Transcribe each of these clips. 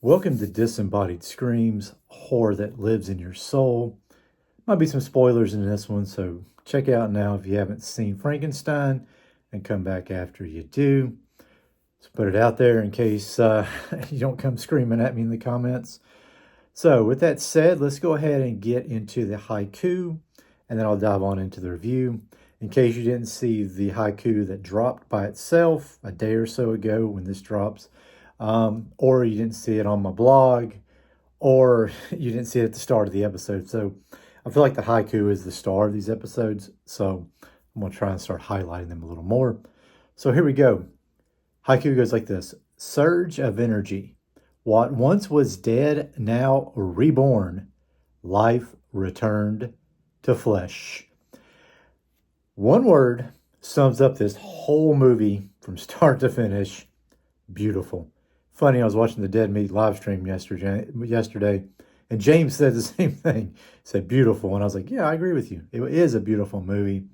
Welcome to Disembodied Screams, horror that lives in your soul. Might be some spoilers in this one, so check out now if you haven't seen Frankenstein and come back after you do. Let's put it out there in case you don't come screaming at me in the comments. So with that said, let's go ahead and get into the haiku, and then I'll dive on into the review. In case you didn't see the haiku that dropped by itself a day or so ago when this drops, or you didn't see it on my blog, or you didn't see it at the start of the episode. So I feel like the haiku is the star of these episodes, so I'm going to try and start highlighting them a little more. So here we go. Haiku goes like this. Surge of energy. What once was dead, now reborn. Life returned to flesh. One word sums up this whole movie from start to finish. Beautiful. Funny, I was watching the Dead Meat live stream yesterday, and James said the same thing. He said beautiful, and I was like, yeah, I agree with you. It is a beautiful movie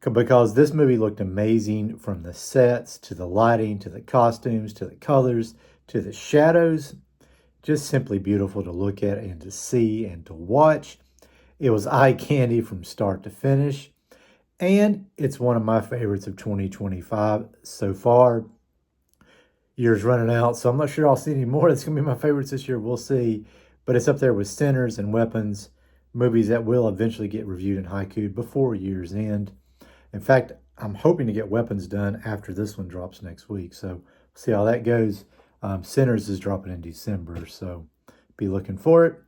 because this movie looked amazing from the sets to the lighting to the costumes to the colors to the shadows. Just simply beautiful to look at and to see and to watch. It was eye candy from start to finish, and it's one of my favorites of 2025 so far. Year's running out, so I'm not sure I'll see any more. That's going to be my favorites this year. We'll see. But it's up there with Sinners and Weapons, movies that will eventually get reviewed in haiku before year's end. In fact, I'm hoping to get Weapons done after this one drops next week. So we'll see how that goes. Sinners is dropping in December, so be looking for it.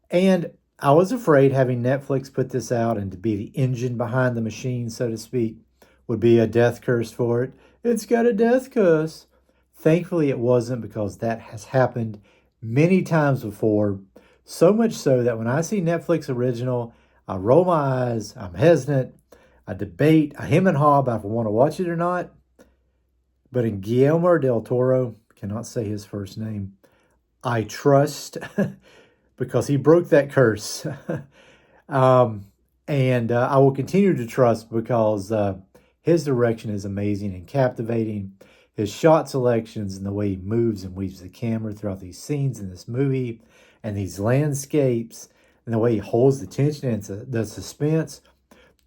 And I was afraid having Netflix put this out and to be the engine behind the machine, so to speak, would be a death curse for it. It's got a death curse. Thankfully, it wasn't, because that has happened many times before. So much so that when I see Netflix original, I roll my eyes, I'm hesitant, I debate, I hem and haw about if I want to watch it or not. But in Guillermo del Toro, cannot say his first name, I trust because he broke that curse. And I will continue to trust because his direction is amazing and captivating. His shot selections and the way he moves and weaves the camera throughout these scenes in this movie and these landscapes and the way he holds the tension and the suspense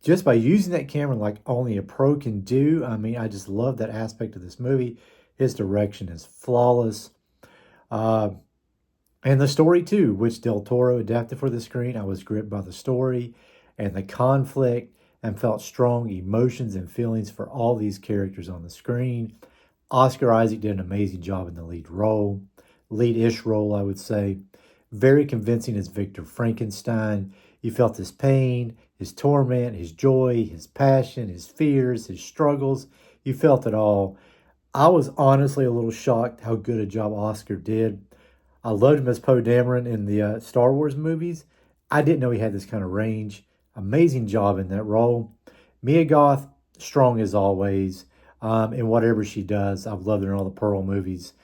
just by using that camera like only a pro can do. I mean, I just love that aspect of this movie. His direction is flawless. And the story too, which Del Toro adapted for the screen. I was gripped by the story and the conflict and felt strong emotions and feelings for all these characters on the screen. Oscar Isaac did an amazing job in the lead-ish role, I would say. Very convincing as Victor Frankenstein. You felt his pain, his torment, his joy, his passion, his fears, his struggles. You felt it all. I was honestly a little shocked how good a job Oscar did. I loved him as Poe Dameron in the Star Wars movies. I didn't know he had this kind of range. Amazing job in that role. Mia Goth, strong as always. In whatever she does. I've loved her in all the Pearl movies.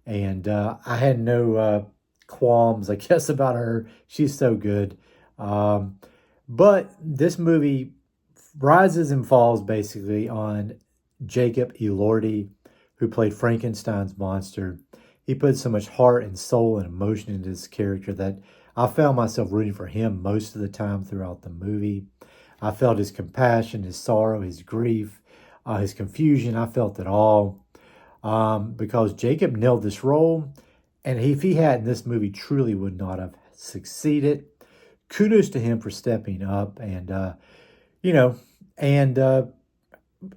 And I had no qualms, I guess, about her. She's so good. But this movie rises and falls basically on Jacob Elordi, who played Frankenstein's monster. He put so much heart and soul and emotion into this character that I found myself rooting for him most of the time throughout the movie. I felt his compassion, his sorrow, his grief, his confusion. I felt it all because Jacob nailed this role. And if he hadn't, this movie truly would not have succeeded. Kudos to him for stepping up and,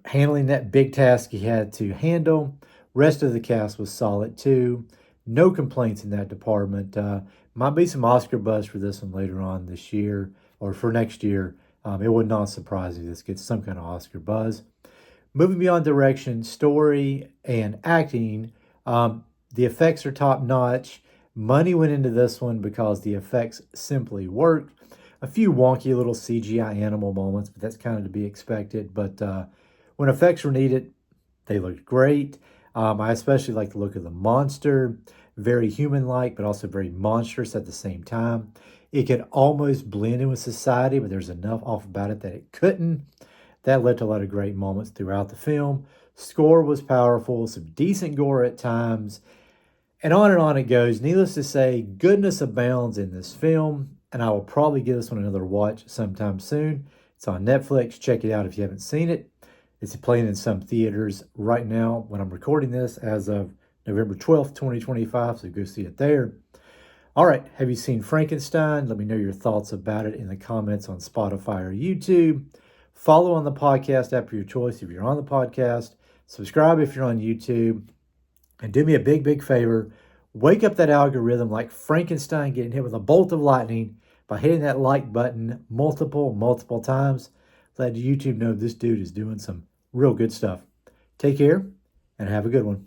handling that big task he had to handle. Rest of the cast was solid too. No complaints in that department. Might be some Oscar buzz for this one later on this year or for next year. It would not surprise me if this gets some kind of Oscar buzz. Moving beyond direction, story, and acting, the effects are top-notch. Money went into this one because the effects simply worked. A few wonky little CGI animal moments, but that's kind of to be expected. But when effects were needed, they looked great. I especially like the look of the monster. Very human-like, but also very monstrous at the same time. It could almost blend in with society, but there's enough off about it that it couldn't. That led to a lot of great moments throughout the film. Score was powerful, some decent gore at times, and on it goes. Needless to say, goodness abounds in this film, and I will probably give this one another watch sometime soon. It's on Netflix. Check it out if you haven't seen it. It's playing in some theaters right now when I'm recording this as of November 12th, 2025, so go see it there. All right, have you seen Frankenstein? Let me know your thoughts about it in the comments on Spotify or YouTube. Follow on the podcast app of your choice if you're on the podcast. Subscribe if you're on YouTube. And do me a big, big favor. Wake up that algorithm like Frankenstein getting hit with a bolt of lightning by hitting that like button multiple times. Let YouTube know this dude is doing some real good stuff. Take care and have a good one.